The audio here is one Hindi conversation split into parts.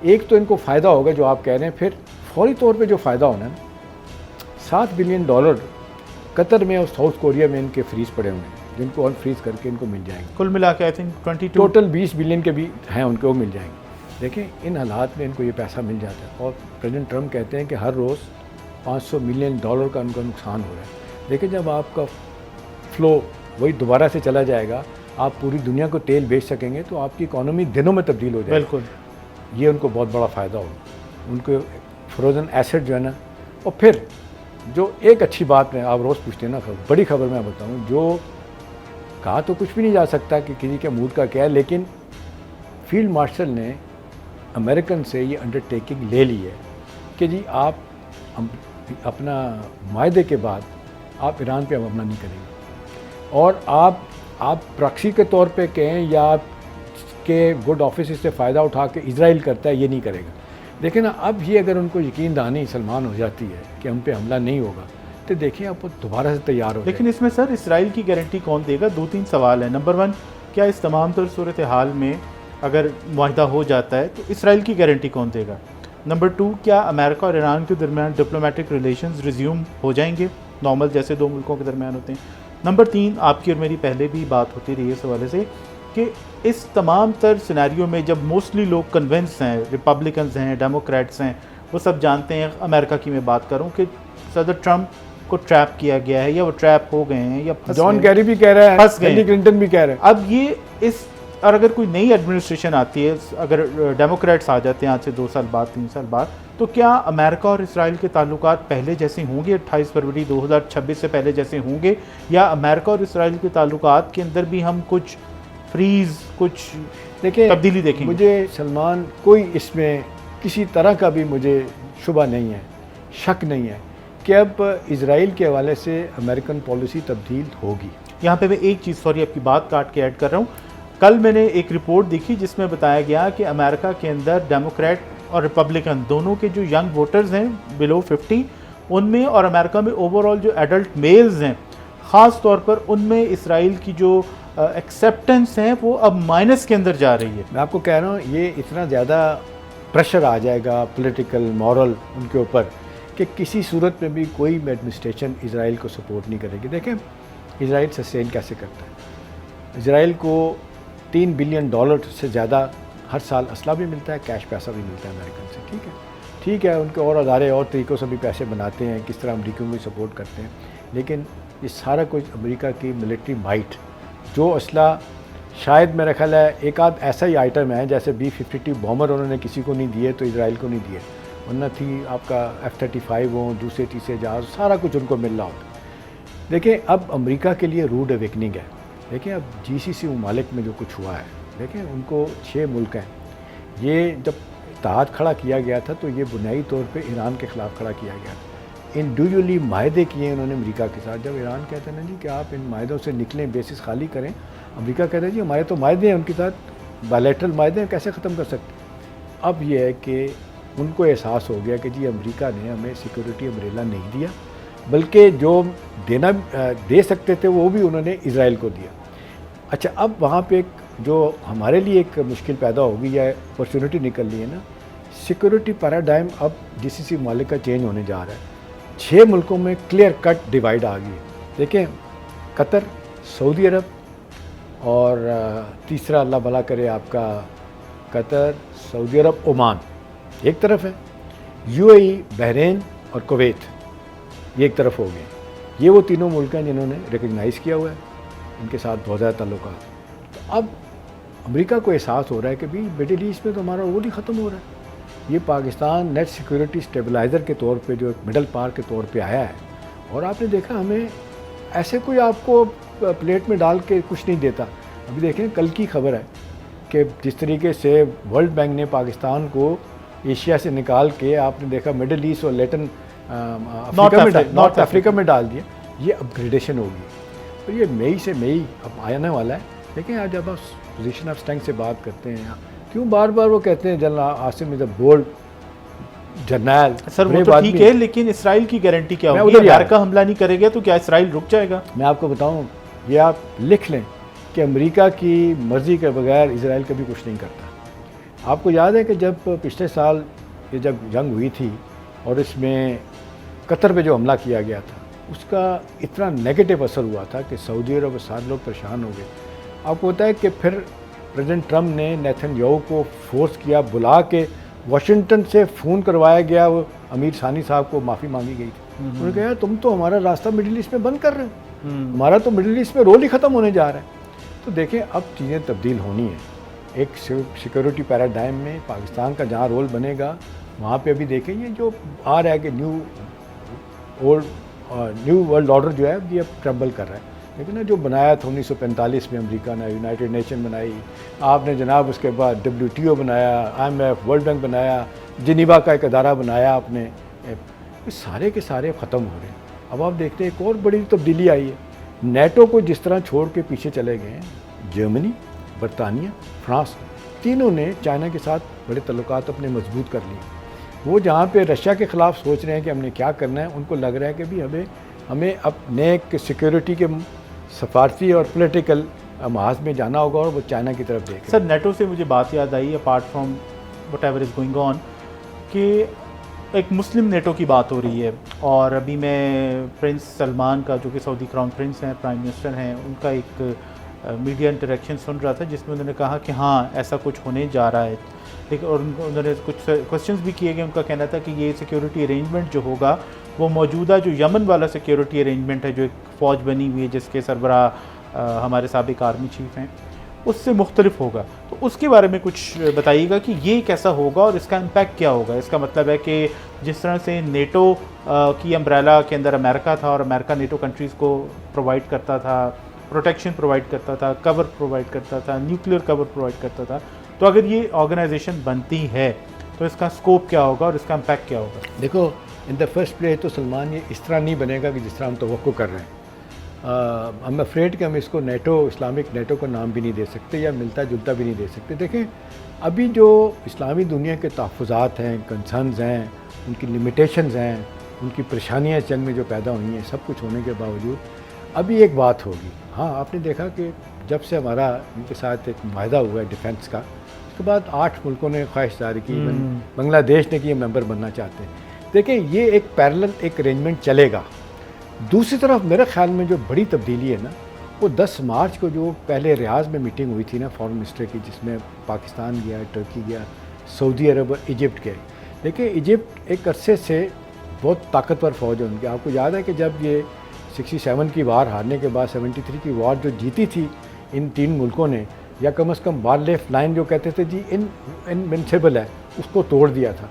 एक तो इनको फ़ायदा होगा जो आप कह रहे हैं, फिर फौरी तौर पे जो फ़ायदा होना है, $7 बिलियन कतर में और साउथ कोरिया में इनके फ्रीज पड़े हुए हैं, जिनको अनफ्रीज करके इनको मिल जाएंगे। कुल मिला के आई थिंक 22 टोटल 20 बिलियन के भी हैं, उनको मिल जाएंगे। देखें इन हालात में इनको ये पैसा मिल जाता है, और प्रेसिडेंट ट्रम्प कहते हैं कि हर रोज़ $500 मिलियन का उनका नुकसान हो रहा है। देखिए जब आपका फ्लो वही दोबारा से चला जाएगा, आप पूरी दुनिया को तेल बेच सकेंगे, तो आपकी इकॉनमी दिनों में तब्दील हो जाएगी। बिल्कुल, ये उनको बहुत बड़ा फ़ायदा होगा, उनको फ्रोज़न एसेट जो है ना। और फिर जो एक अच्छी बात है, आप रोज़ पूछते हैं ना खबर, बड़ी खबर मैं बताऊँ, जो कहा तो कुछ भी नहीं जा सकता कि किसी के मूड का क्या है, लेकिन फील्ड मार्शल ने अमेरिकन से ये अंडरटेकिंग ले ली है कि जी आप अपना मायदे के बाद आप ईरान पे हमला नहीं करेंगे, और आप प्रॉक्सी के तौर पे कहें या आपके गुड ऑफिस से फ़ायदा उठा के इजराइल करता है, ये नहीं करेगा। देखिए ना, अब ये अगर उनको यकीन दहानी सलमान हो जाती है कि हम पे हमला नहीं होगा, तो देखिए आप दोबारा से तैयार हो। लेकिन इसमें सर इसराइल की गारंटी कौन देगा? 2-3 सवाल हैं। नंबर 1, क्या इस तमाम तर सूरत हाल में अगर मुआहदा हो जाता है तो इसराइल की गारंटी कौन देगा? नंबर 2, क्या अमेरिका और ईरान के दरमियान डिप्लोमेटिक रिलेशंस रिज्यूम हो जाएंगे नॉर्मल, जैसे दो मुल्कों के दरमियान होते हैं? नंबर 3, आपकी और मेरी पहले भी बात होती रही है इस हवाले से कि इस तमाम तर सिनेरियो में जब मोस्टली लोग कन्विंस हैं, रिपब्लिकन्स हैं, डेमोक्रेट्स हैं, वो सब जानते हैं, अमेरिका की मैं बात करूँ, कि सदर ट्रम्प को ट्रैप किया गया है, या वो ट्रैप हो गए हैं, या जॉन कैरी भी कह रहा है, फंस गए, हिलरी क्लिंटन भी कह रहे हैं। अब ये इस और अगर कोई नई एडमिनिस्ट्रेशन आती है, अगर डेमोक्रेट्स आ जाते हैं आज से 2 साल बाद, 3 साल बाद, तो क्या अमेरिका और इसराइल के ताल्लुकात पहले जैसे होंगे 28 फरवरी 2026 से पहले जैसे होंगे, या अमेरिका और इसराइल के ताल्लुकात के अंदर भी हम कुछ फ्रीज, कुछ देखिए तब्दीली देखेंगे? मुझे सलमान कोई इसमें किसी तरह का भी मुझे शुबा नहीं है, शक नहीं है कि अब इजराइल के हवाले से अमेरिकन पॉलिसी तब्दील होगी। यहाँ पे मैं एक चीज़, सॉरी आपकी बात काट के ऐड कर रहा हूँ, कल मैंने एक रिपोर्ट देखी जिसमें बताया गया कि अमेरिका के अंदर डेमोक्रेट और रिपब्लिकन दोनों के जो यंग वोटर्स हैं बिलो 50, उनमें और अमेरिका में ओवरऑल जो एडल्ट मेल्स हैं, ख़ास तौर पर उनमें इसराइल की जो एक्सेप्टेंस है वो अब माइनस के अंदर जा रही है। मैं आपको कह रहा हूँ ये इतना ज़्यादा प्रेशर आ जाएगा पॉलिटिकल मॉरल उनके ऊपर कि किसी सूरत में भी कोई एडमिनिस्ट्रेशन इजराइल को सपोर्ट नहीं करेगी। देखें इजराइल सस्टेन कैसे करता है, इजराइल को $3 बिलियन से ज़्यादा हर साल असला भी मिलता है, कैश पैसा भी मिलता है अमेरिकन से। ठीक है उनके और अदारे और तरीक़ों से भी पैसे बनाते हैं, किस तरह अमरीकियों को सपोर्ट करते हैं, लेकिन ये सारा कुछ अमेरिका की मिलिट्री माइट, जो असला शायद मेरा ख्याल है एक आध ऐसा ही आइटम है जैसे B-52 बॉम्बर उन्होंने किसी को नहीं दिए तो इजराइल को नहीं दिए, वरना थी आपका F-35 हो, दूसरे तीसरे जहाज़, सारा कुछ उनको मिल रहा होता। देखिए अब अमेरिका के लिए रूड अवेकनिंग है। देखिए अब GCC ममालिक में जो कुछ हुआ है, देखिए उनको 6 मुल्क हैं, ये जब इत्तेहाद खड़ा किया गया था तो ये बुनियादी तौर पे ईरान के ख़िलाफ़ खड़ा किया गया था। इंडिविजुअली माहदे किए उन्होंने अमेरिका के साथ। जब ईरान कहते हैं ना जी कि आप इन माहदों से निकलें, बेसिस खाली करें, अमेरिका कहता है जी हमारे तो माहदे हैं उनके साथ, बायलैटरल माहदे हैं, कैसे ख़त्म कर सकते। अब ये है कि उनको एहसास हो गया कि जी अमेरिका ने हमें सिक्योरिटी अम्ब्रेला नहीं दिया, बल्कि जो देना दे सकते थे वो भी उन्होंने इजराइल को दिया। अच्छा अब वहाँ पे एक जो हमारे लिए एक मुश्किल पैदा होगी या अपॉर्चुनिटी निकल रही है ना, सिक्योरिटी पैराडाइम अब GCC मालिक का चेंज होने जा रहा है। 6 मुल्कों में क्लियर कट डिवाइड आ गई। देखें कतर, सऊदी अरब और तीसरा अल्लाह भला करे आपका कतर, सऊदी अरब, ओमान एक तरफ है, UAE, बहरीन और कुवैत ये एक तरफ हो गए। ये वो तीनों मुल्क हैं जिन्होंने रिकग्नाइज़ किया हुआ है, इनके साथ बहुत ज़्यादा ताल्लुकात। तो अब अमेरिका को एहसास हो रहा है कि भाई मिडिल ईस्ट में तो हमारा रोल ही ख़त्म हो रहा है। ये पाकिस्तान नेट सिक्योरिटी स्टेबलाइज़र के तौर पे जो मिडल पावर के तौर पे आया है, और आपने देखा हमें ऐसे कोई आपको प्लेट में डाल के कुछ नहीं देता। अभी देखें कल की खबर है कि जिस तरीके से वर्ल्ड बैंक ने पाकिस्तान को एशिया से निकाल के आपने देखा मिडिल ईस्ट और लेटिन नॉर्थ अफ्रीका में डाल दिया, ये अपग्रेडेशन होगी। तो ये मई से मई अब आने वाला है। लेकिन आज जब आप पोजीशन ऑफ स्ट्रेंथ से बात करते हैं, क्यों बार बार वो कहते हैं general Asim is a bold general. Sir वो तो ठीक है, लेकिन इसराइल की गारंटी क्या होगी? अमेरिका हमला नहीं करेगा तो क्या इसराइल रुक जाएगा? मैं आपको बताऊं, ये आप लिख लें कि अमेरिका की मर्ज़ी के बगैर इसराइल कभी कुछ नहीं करता। आपको याद है कि जब पिछले साल ये जब जंग हुई थी और इसमें कतर पे जो हमला किया गया था, उसका इतना नेगेटिव असर हुआ था कि सऊदी अरब और सारे लोग परेशान हो गए। आपको पता है कि फिर प्रेसिडेंट ट्रम्प ने नेतन्याहू को फोर्स किया, बुला के वाशिंगटन से फ़ोन करवाया गया, वो अमीर सानी साहब को माफ़ी मांगी गई थी। उन्होंने कहा तुम तो हमारा रास्ता मिडिल ईस्ट में बंद कर रहे हो, हमारा तो मिडिल ईस्ट में रोल ही ख़त्म होने जा रहा है। तो देखें अब चीज़ें तब्दील होनी है। एक सिक्योरिटी पैराडाइम में पाकिस्तान का जहाँ रोल बनेगा वहाँ पे अभी देखें ये जो आ रहा है कि न्यू वर्ल्ड ऑर्डर जो है ये अब ट्रम्बल कर रहा है। लेकिन ना जो बनाया था 1945 में अमेरिका ने, यूनाइटेड नेशन बनाई, आपने जनाब उसके बाद WTO बनाया, IMF वर्ल्ड बैंक बनाया, जिनीवा का एक अदारा बनाया आपने, ये सारे के सारे ख़त्म हो रहे हैं। अब आप देखते हैं एक और बड़ी तब्दीली आई है, नेटो को जिस तरह छोड़ के पीछे चले गए हैं, जर्मनी, बरतानिया, फ्रांस, तीनों ने चाइना के साथ बड़े तल्लुकात अपने मजबूत कर लिए। वो जहाँ पे रशिया के ख़िलाफ़ सोच रहे हैं कि हमने क्या करना है, उनको लग रहा है कि भी हमें अपने सिक्योरिटी के सफारती और पॉलिटिकल महाज में जाना होगा और वो चाइना की तरफ देखें। सर नेटो से मुझे बात याद आई, apart from whatever is going on, कि एक मुस्लिम नेटो की बात हो रही है और अभी मैं प्रिंस सलमान का, जो कि सऊदी क्राउन प्रिंस हैं, प्राइम मिनिस्टर हैं, उनका एक मीडिया इंटरेक्शन सुन रहा था जिसमें उन्होंने कहा कि हाँ ऐसा कुछ होने जा रहा है। लेकिन और उन्होंने कुछ क्वेश्चंस भी किए गए। उनका कहना था कि ये सिक्योरिटी अरेंजमेंट जो होगा वो मौजूदा जो यमन वाला सिक्योरिटी अरेंजमेंट है, जो एक फ़ौज बनी हुई है जिसके सरबराह हमारे साबिक आर्मी चीफ हैं, उससे मुख्तलिफ होगा। तो उसके बारे में कुछ बताइएगा कि ये कैसा होगा और इसका इम्पैक्ट क्या होगा। इसका मतलब है कि जिस तरह से नेटो की अम्ब्रेला के अंदर अमेरिका था और अमेरिका नेटो कंट्रीज़ को प्रोवाइड करता था, प्रोटेक्शन प्रोवाइड करता था, कवर प्रोवाइड करता था, न्यूक्लियर कवर प्रोवाइड करता था, तो अगर ये ऑर्गेनाइजेशन बनती है तो इसका स्कोप क्या होगा और इसका इम्पैक्ट क्या होगा? देखो, इन द फर्स्ट प्लेस तो सलमान ये इस तरह नहीं बनेगा कि जिस तरह हम तवक्को कर रहे हैं। हम अफ्रेड कि हम इसको नेटो, इस्लामिक नेटो का नाम भी नहीं दे सकते या मिलता जुलता भी नहीं दे सकते। देखें, अभी जो इस्लामी दुनिया के तहफ़्फ़ुज़ात हैं, कंसर्न्स हैं, उनकी लिमिटेशंस हैं, उनकी परेशानियाँ जंग में जो पैदा हुई हैं, सब कुछ होने के बावजूद अभी एक बात होगी। हाँ, आपने देखा कि जब से हमारा इनके साथ एक माहदा हुआ है डिफेंस का, उसके बाद 8 मुल्कों ने ख्वाहिश जाहिर की, बांग्लादेश ने कि ये मेंबर बनना चाहते हैं। देखिए, ये एक पैरेलल एक अरेंजमेंट चलेगा। दूसरी तरफ मेरे ख्याल में जो बड़ी तब्दीली है ना, वो 10 मार्च को जो पहले रियाज में मीटिंग हुई थी ना फॉरेन मिनिस्टर की, जिसमें पाकिस्तान गया, टर्की गया, सऊदी अरब और इजिप्ट गए। देखिए, इजिप्ट एक अरसे से बहुत ताकतवर फ़ौज है उनकी। आपको याद है कि जब ये 67 की वार हारने के बाद 73 की वार जो जीती थी इन 3 मुल्कों ने, या कम से कम वार लेफ्ट लाइन जो कहते थे जी इनविंसिबल है, उसको तोड़ दिया था।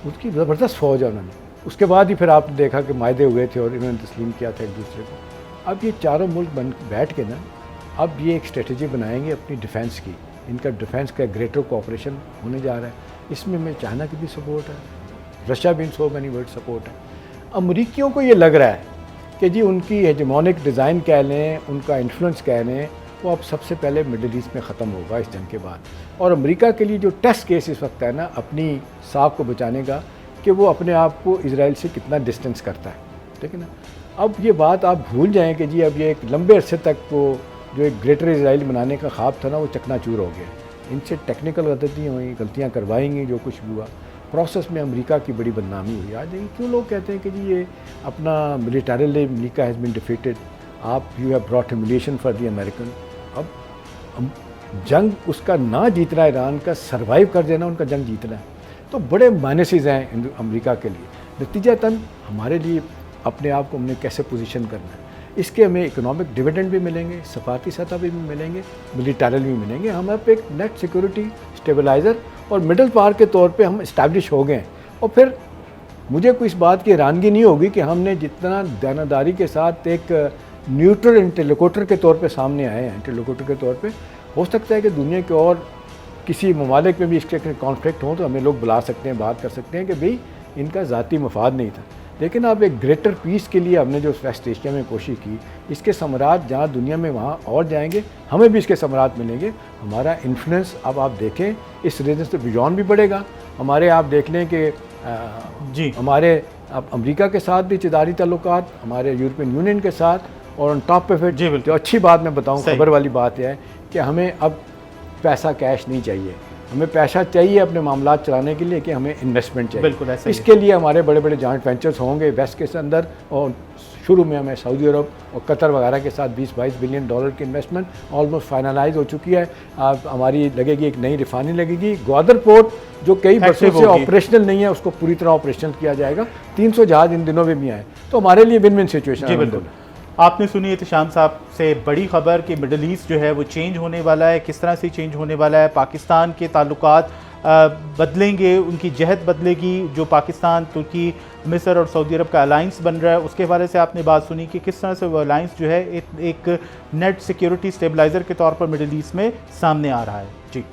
उसकी ज़बरदस्त फ़ौज है उन्होंने। उसके बाद ही फिर आपने देखा कि मायदे हुए थे और इन्होंने तस्लीम किया था एक दूसरे को। अब ये चारों मुल्क बैठ के ना, अब ये एक स्ट्रेटजी बनाएंगे अपनी डिफेंस की। इनका डिफेंस का ग्रेटर कोऑपरेशन होने जा रहा है। इसमें मैं चाइना की भी सपोर्ट है, रशिया भी इन सो मैनी वर्ल्ड सपोर्ट है। अमरीकियों को ये लग रहा है कि जी उनकी हेजेमोनिक डिज़ाइन कह लें, उनका इन्फ्लुएंस कह लें, वो अब सबसे पहले मिडिल ईस्ट में ख़त्म होगा इस जंग के बाद। और अमेरिका के लिए जो टेस्ट केस इस वक्त है ना अपनी साख को बचाने का, कि वो अपने आप को इजराइल से कितना डिस्टेंस करता है, ठीक है ना। अब ये बात आप भूल जाएं कि जी अब ये एक लंबे अरसे तक वो जो एक ग्रेटर इजराइल बनाने का ख्वाब था ना, वो चकनाचूर हो गया। इनसे टेक्निकल गलतियाँ हुई, गलतियाँ करवाएंगी, जो कुछ भी हुआ प्रोसेस में अमेरिका की बड़ी बदनामी हुई। आज देखिए क्यों लोग कहते हैं कि जी ये अपना militarily America has been defeated, आप you have brought humiliation for the American. अब जंग उसका ना जीतना, ईरान का सर्वाइव कर देना, उनका जंग जीतना है। तो बड़े माइनसेस हैं अमेरिका के लिए। नतीजतन हमारे लिए अपने आप को हमने कैसे पोजीशन करना है, इसके हमें इकोनॉमिक डिविडेंड भी मिलेंगे, सफारती सतह भी मिलेंगे, मिलिटरल भी मिलेंगे। हम अब एक नेट सिक्योरिटी स्टेबलाइज़र और मिडल पावर के तौर पे हम इस्टेब्लिश हो गए। और फिर मुझे कोई इस बात की हैरानगी नहीं होगी कि हमने जितना दानादारी के साथ एक न्यूट्रल इंटरलोक्यूटर के तौर पे सामने आए हैं, इंटरलोक्यूटर के तौर पे। हो सकता है कि दुनिया के और किसी ममालिक में भी इसके कॉन्फ्लिक्ट हो तो हमें लोग बुला सकते हैं, बात कर सकते हैं कि भाई इनका ज़ाती मफाद नहीं था। लेकिन अब एक ग्रेटर पीस के लिए हमने जो वेस्ट एशिया में कोशिश की, इसके समरात जहाँ दुनिया में वहाँ और जाएंगे, हमें भी इसके समरात मिलेंगे। हमारा इन्फ्लुएंस अब आप देखें इस रीजन से बियॉन्ड भी बढ़ेगा। हमारे आप देख लें कि जी हमारे अब अमेरिका के साथ भी तिजारी ताल्लुकात, हमारे यूरोपियन यूनियन के साथ, और ऑन टॉप पे फिर जो अच्छी बात मैं बताऊँ, खबर वाली बात यह है कि हमें अब पैसा कैश नहीं चाहिए। हमें पैसा चाहिए अपने मामला चलाने के लिए कि हमें इन्वेस्टमेंट चाहिए। बिल्कुल ऐसा ही है। इसके लिए हमारे बड़े बड़े जॉइंट वेंचर्स होंगे वेस्ट के अंदर, और शुरू में हमें सऊदी अरब और कतर वगैरह के साथ 20-22 बिलियन डॉलर की इन्वेस्टमेंट ऑलमोस्ट फाइनलाइज हो चुकी है। अब हमारी लगेगी एक नई रिफाइनरी लगेगी। ग्वादर पोर्ट जो कई बरसों Active से होगी। ऑपरेशनल नहीं है उसको पूरी तरह ऑपरेशनल किया जाएगा। 300 जहाज इन दिनों में भी आए, तो हमारे लिए विन विन सिचुएशन जी है। बिल्कुल। आपने सुनी एहतिशाम साहब से बड़ी खबर कि मिडल ईस्ट जो है वो चेंज होने वाला है, किस तरह से चेंज होने वाला है, पाकिस्तान के ताल्लुकात बदलेंगे, उनकी जहत बदलेगी, जो पाकिस्तान, तुर्की, मिस्र और सऊदी अरब का अलाइंस बन रहा है उसके हवाले से आपने बात सुनी कि किस तरह से वो अलाइंस जो है एक नेट सिक्योरिटी स्टेबलाइज़र के तौर पर मिडल ईस्ट में सामने आ रहा है। जी।